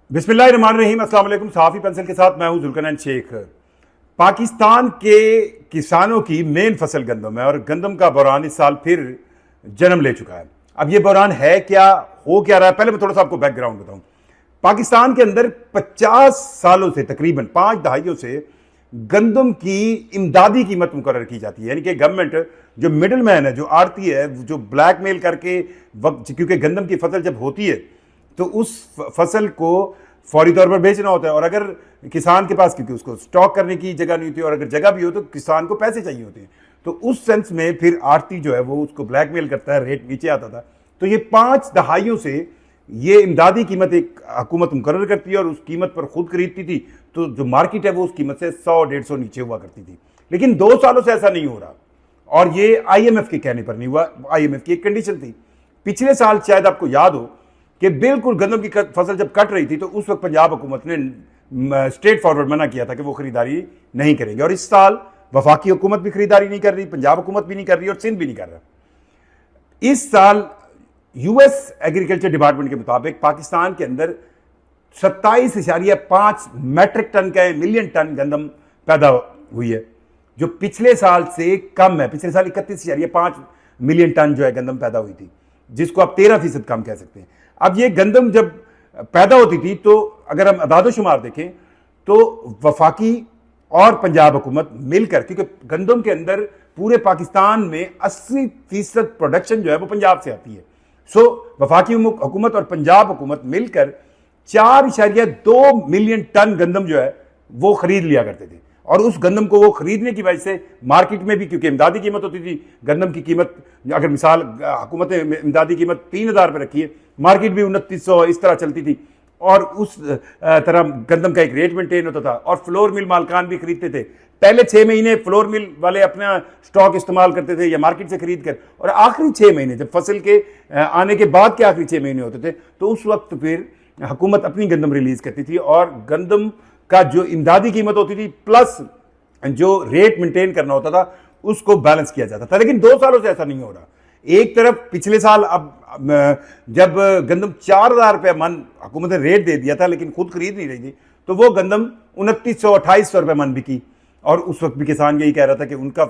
बिस्मिल्लाहिर्रहमानिर्रहीम। अस्सलाम वालेकुम। सहाफ़ी पेंसिल के साथ मैं हूं जुल्करनैन शेख। पाकिस्तान के किसानों की मेन फसल गंदम है और गंदम का बहरान इस साल फिर जन्म ले चुका है। अब ये बहरान है क्या, हो क्या रहा है, पहले मैं थोड़ा सा आपको बैकग्राउंड बताऊं। पाकिस्तान के अंदर 50 सालों से, तकरीबन 5 दहाइयों से गंदम की इमदादी कीमत मुकर्रर की जाती है। यानी कि गवर्नमेंट जो मिडल मैन है, जो आड़ती है, जो ब्लैकमेल करके वक्त, क्योंकि गंदम की फसल जब होती है तो उस फसल को फौरी तौर पर बेचना होता है, और अगर किसान के पास, क्योंकि उसको स्टॉक करने की जगह नहीं होती, और अगर जगह भी हो तो किसान को पैसे चाहिए होते हैं, तो उस सेंस में फिर आड़ती जो है वो उसको ब्लैकमेल करता है, रेट नीचे आता था। तो ये 5 दहाइयों से ये इमदादी कीमत एक हुकूमत मुकर्रर करती है और उस कीमत पर खुद खरीदती थी, तो जो मार्केट है वो उस कीमत से 100-150 नीचे हुआ करती थी। लेकिन 2 सालों से ऐसा नहीं हो रहा, और ये IMF के कहने पर नहीं हुआ। IMF की एक कंडीशन थी। पिछले साल शायद आपको याद हो कि बिल्कुल गंदम की फसल जब कट रही थी तो उस वक्त पंजाब हुकूमत ने स्ट्रेट फॉरवर्ड मना किया था कि वो खरीदारी नहीं करेंगे, और इस साल वफाकी हुकूमत भी खरीदारी नहीं कर रही, पंजाब हुकूमत भी नहीं कर रही और सिंध भी नहीं कर रहा। इस साल US एग्रीकल्चर डिपार्टमेंट के मुताबिक पाकिस्तान के अंदर 27.5 मैट्रिक टन का मिलियन टन गंदम पैदा हुई है, जो पिछले साल से कम है। पिछले साल 31.5 मिलियन टन जो है गंदम पैदा हुई थी, जिसको आप 13% कम कह सकते हैं। अब ये गंदम जब पैदा होती थी तो अगर हम अदाद शुमार देखें तो वफाकी और पंजाब हुकूमत मिलकर, क्योंकि गंदम के अंदर पूरे पाकिस्तान में 80% प्रोडक्शन जो है वो पंजाब से आती है, सो वफाकी हुकूमत और पंजाब हुकूमत मिलकर 4.2 मिलियन टन गंदम जो है वो खरीद लिया करते थे। और उस गंदम को वो खरीदने की वजह से मार्केट में भी, क्योंकि इमदादी कीमत होती थी गंदम की कीमत, अगर मिसाल हुकूमत ने इमदादी कीमत 3,000 पे रखी है, मार्केट भी 2900 इस तरह चलती थी, और उस तरह गंदम का एक रेट मेंटेन होता था, और फ्लोर मिल मालकान भी खरीदते थे। पहले 6 महीने फ्लोर मिल वाले अपना स्टॉक इस्तेमाल करते थे या मार्केट से खरीद कर, और आखिरी 6 महीने जब फसल के आने के बाद के आखिरी 6 महीने होते थे तो उस वक्त फिर हुकूमत अपनी गंदम रिलीज करती थी, और गंदम का जो इमदादी कीमत होती थी प्लस जो रेट मेंटेन करना होता था उसको बैलेंस किया जाता था। लेकिन 2 सालों से ऐसा नहीं हो रहा। एक तरफ पिछले साल अब जब गंदम 4,000 रुपये मन हुकूमत ने रेट दे दिया था लेकिन खुद खरीद नहीं रही थी, तो वो गंदम 2900-2800 रुपये मन बिकी, और उस वक्त भी किसान यही कह रहा था कि उनका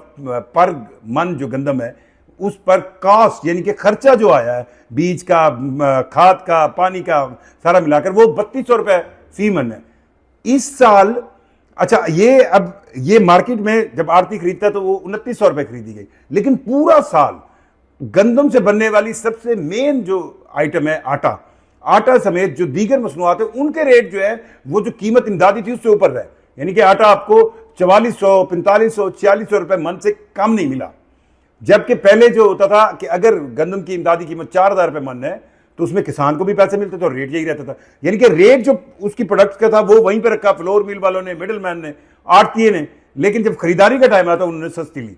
पर मन जो गंदम है उस पर कॉस्ट, यानी कि खर्चा जो आया है बीज का, खाद का, पानी का, सारा मिलाकर वो 3200 रुपये फी मन है इस साल। अच्छा, ये अब ये मार्केट में जब आड़ती खरीदता है तो वो 2900 रुपये खरीदी गई, लेकिन पूरा साल गंदम से बनने वाली सबसे मेन जो आइटम है आटा, आटा समेत जो दीगर मसनूआत है उनके रेट जो है वो जो कीमत इमदादी थी उससे ऊपर रहे। यानी कि आटा आपको 4400, 4500, 4600 रुपये मन से कम नहीं मिला, जबकि पहले जो होता था कि अगर गंदम की इमदादी कीमत 4,000 रुपये मन है तो उसमें किसान को भी पैसे मिलते थे और रेट यही रहता था। यानी कि रेट जो उसकी प्रोडक्ट का था वो वहीं पर रखा फ्लोर मिल वालों ने, मिडल मैन ने, आड़तीये ने, लेकिन जब खरीदारी का टाइम आता उन्होंने सस्ती ली।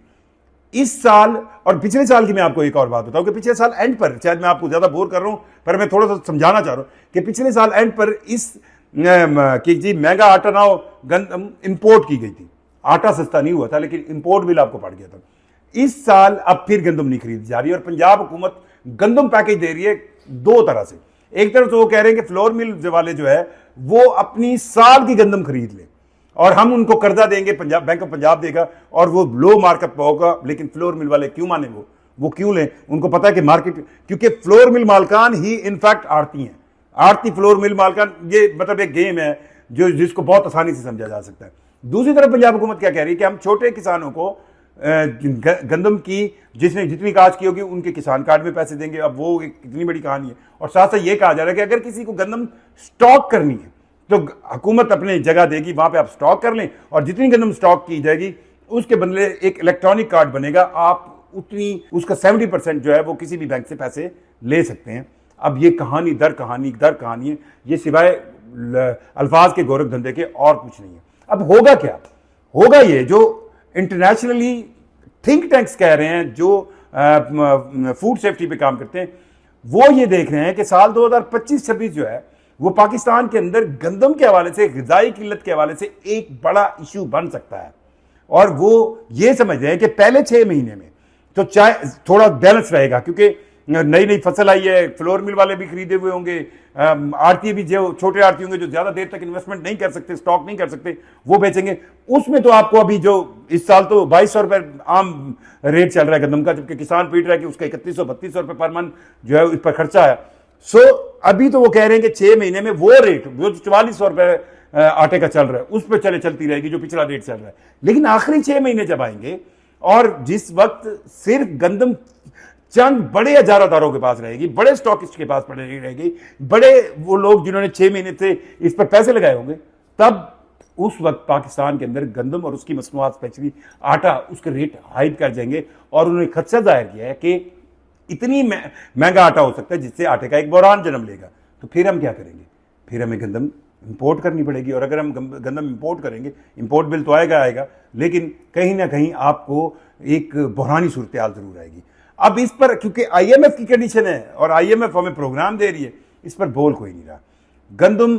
इस साल और पिछले साल की मैं आपको एक और बात बताऊं कि पिछले साल एंड पर, शायद मैं आपको ज्यादा बोर कर रहा हूं पर मैं थोड़ा सा समझाना चाह रहा हूं कि पिछले साल एंड पर इस कि जी महंगा आटा ना हो, गंदम इंपोर्ट की गई थी, आटा सस्ता नहीं हुआ था लेकिन इंपोर्ट बिल आपको पड़ गया था। इस साल अब फिर गंदम नहीं खरीदी जा रही, और पंजाब हुकूमत गंदम पैकेज दे रही है 2 तरह से। एक तरफ तो वो कह रहे हैं कि फ्लोर मिल वाले जो है वो अपनी साल की गंदम खरीद ले और हम उनको कर्जा देंगे, पंजाब बैंक ऑफ पंजाब देगा और वो लो मार्कअप पर होगा। लेकिन फ्लोर मिल वाले क्यों माने, वो क्यों लें? उनको पता है कि मार्केट, क्योंकि फ्लोर मिल मालकान ही इनफैक्ट आड़ती हैं, आड़ती फ्लोर मिल मालकान, ये मतलब एक गेम है जो जिसको बहुत आसानी से समझा जा सकता है। दूसरी तरफ पंजाब हुकूमत क्या कह रही है कि हम छोटे किसानों को गंदम की जितनी काश की होगी उनके किसान कार्ड में पैसे देंगे। अब वो कितनी बड़ी कहानी है। और साथ साथ ये कहा जा रहा है कि अगर किसी को गंदम स्टॉक करनी है तो हुकूमत अपने जगह देगी, वहां पे आप स्टॉक कर लें, और जितनी गंदम स्टॉक की जाएगी उसके बदले एक इलेक्ट्रॉनिक कार्ड बनेगा, आप उतनी उसका 70% जो है वो किसी भी बैंक से पैसे ले सकते हैं। अब ये कहानी दर कहानी है, ये सिवाय अल्फाज के गोरख धंधे के और कुछ नहीं है। अब होगा क्या? होगा ये जो इंटरनेशनली थिंक टैंक्स कह रहे हैं, जो फूड सेफ्टी पे काम करते हैं, वो ये देख रहे हैं कि साल 2025-26 जो है वो पाकिस्तान के अंदर गंदम के हवाले से, ग़िज़ाई किल्लत के हवाले से एक बड़ा इशू बन सकता है। और वो ये समझ रहे हैं कि पहले 6 महीने में तो चाहे थोड़ा बैलेंस रहेगा, क्योंकि नई नई फसल आई है, फ्लोर मिल वाले भी खरीदे हुए होंगे, आड़ती भी जो छोटे आड़ती होंगे जो ज्यादा देर तक इन्वेस्टमेंट नहीं कर सकते, स्टॉक नहीं कर सकते, वो बेचेंगे। उसमें तो आपको अभी जो इस साल तो 2200 रुपए आम रेट चल रहा है गंदम का, जबकि किसान पीट रहा है कि उसका 3100-3200 रुपए पर मन जो है इस पर खर्चा है। सो अभी तो वो कह रहे हैं कि 6 महीने में वो रेट जो 4400 रुपए आटे का चल रहा है उस पर चलती रहेगी जो पिछला रेट चल रहा है। लेकिन आखिरी 6 महीने जब आएंगे और जिस वक्त सिर्फ गंदम चंद बड़े इजारादारों के पास रहेगी, बड़े स्टॉकिस्ट के पास रहेगी, बड़े वो लोग जिन्होंने 6 महीने से इस पर पैसे लगाए होंगे, तब उस वक्त पाकिस्तान के अंदर गंदम और उसकी मसनूआत स्पेशली आटा उसके रेट हाइक कर जाएंगे। और उन्होंने खदशा जाहिर किया है कि इतनी महंगा आटा हो सकता है जिससे आटे का एक बहरान जन्म लेगा। तो फिर हम क्या करेंगे? फिर हमें गंदम इंपोर्ट करनी पड़ेगी। और अगर हम गंदम इंपोर्ट करेंगे, इंपोर्ट बिल तो आएगा, लेकिन कहीं ना कहीं आपको एक बहरानी सूरत हाल जरूर आएगी। अब इस पर क्योंकि IMF की कंडीशन है और IMF हमें प्रोग्राम दे रही है, इस पर बोल कोई नहीं रहा। गंदम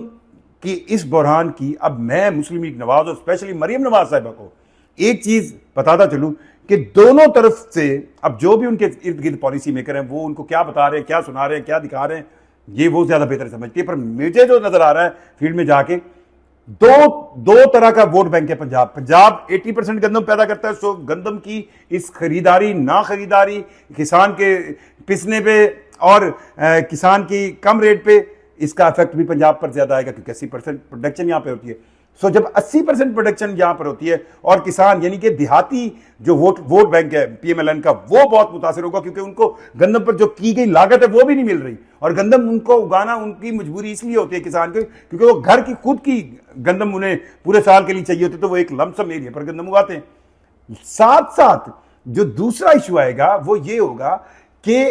की इस बहरान की अब मैं मुस्लिम लीग नवाज और स्पेशली मरियम नवाज साहिबा को एक चीज बताता चलूं कि दोनों तरफ से अब जो भी उनके इर्द गिर्द पॉलिसी मेकर हैं वो उनको क्या बता रहे हैं, क्या सुना रहे हैं, क्या दिखा रहे हैं, ये वो ज्यादा बेहतर समझती है। पर मुझे जो नजर आ रहा है फील्ड में जाके, दो तरह का वोट बैंक है पंजाब 80% गंदम पैदा करता है। सो गंदम की इस खरीदारी ना खरीदारी, किसान के पिसने पे और किसान की कम रेट पे, इसका इफेक्ट भी पंजाब पर ज्यादा आएगा क्योंकि 80% प्रोडक्शन यहां पे होती है। सो जब 80% प्रोडक्शन यहां पर होती है और किसान यानी कि देहाती जो वोट बैंक है PMLN का, वो बहुत मुतासर होगा क्योंकि उनको गंदम पर जो की गई लागत है वो भी नहीं मिल रही। और गंदम उनको उगाना उनकी मजबूरी इसलिए होती है किसान को, क्योंकि वो घर की खुद की गंदम उन्हें पूरे साल के लिए चाहिए होती है, तो वो एक लमसम एरिया पर गंदम उगाते हैं। साथ साथ जो दूसरा इशू आएगा वो ये होगा कि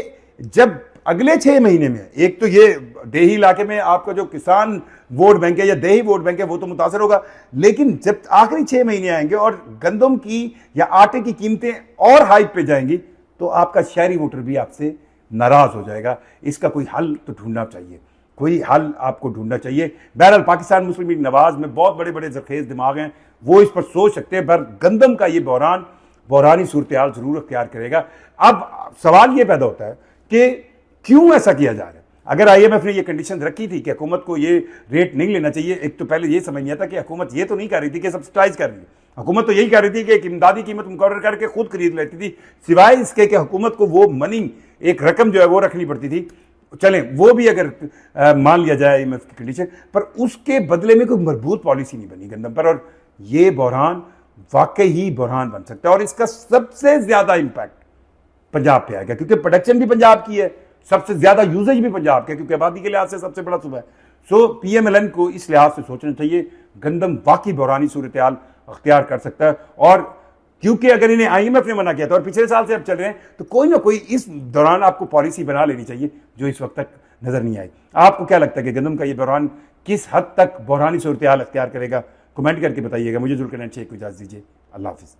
जब अगले 6 महीने में, एक तो ये देही इलाके में आपका जो किसान वोट बैंक है या देही वोट बैंक है वो तो मुतासर होगा, लेकिन जब आखिरी 6 महीने आएंगे और गंदम की या आटे की कीमतें और हाइक पे जाएंगी, तो आपका शहरी वोटर भी आपसे नाराज हो जाएगा। इसका कोई हल तो ढूंढना चाहिए, कोई हल आपको ढूंढना चाहिए। बहरहाल पाकिस्तान मुस्लिम लीग नवाज में बहुत बड़े बड़े जरखेज दिमाग हैं, वो इस पर सोच सकते हैं, पर गंदम का ये बहरानी सूरत हाल जरूर अख्तियार करेगा। अब सवाल ये पैदा होता है कि क्यों ऐसा किया जा रहा है? अगर IMF ने ये कंडीशन रखी थी कि हुकूमत को ये रेट नहीं लेना चाहिए, एक तो पहले ये समझ नहीं आता कि हुकूमत ये तो नहीं कर रही थी कि सब्सिडाइज कर रही है। हुकूमत तो यही कर रही थी कि एक इमदादी कीमत मुकर्रर करके खुद खरीद लेती थी, सिवाय इसके कि हुकूमत को वो मनी एक रकम जो है वो रखनी पड़ती थी। चलें वो भी अगर मान लिया जाए IMF की कंडीशन, पर उसके बदले में कोई मजबूत पॉलिसी नहीं बनी गंदम पर। और ये बहरान वाकई ही बहरान बन सकता है और इसका सबसे ज्यादा इंपैक्ट पंजाब पे आएगा क्योंकि प्रोडक्शन भी पंजाब की है, सबसे ज्यादा यूजेज भी पंजाब का, क्योंकि आबादी के लिहाज से सबसे बड़ा सूबा है। सो PMLN को इस लिहाज से सोचना चाहिए, गंदम वाकई बहरानी सूरत हाल अख्तियार कर सकता है। और क्योंकि अगर इन्हें IMF ने मना किया था और पिछले साल से अब चल रहे हैं, तो कोई ना कोई इस दौरान आपको पॉलिसी बना लेनी चाहिए जो इस वक्त तक नजर नहीं आई। आपको क्या लगता है कि गंदम का ये बहरान किस हद तक बहरानी सूरत हाल अख्तियार करेगा? कमेंट करके बताइएगा। मुझे जुल्करनैन शेख को इजाजत दीजिए। अल्लाह हाफिज।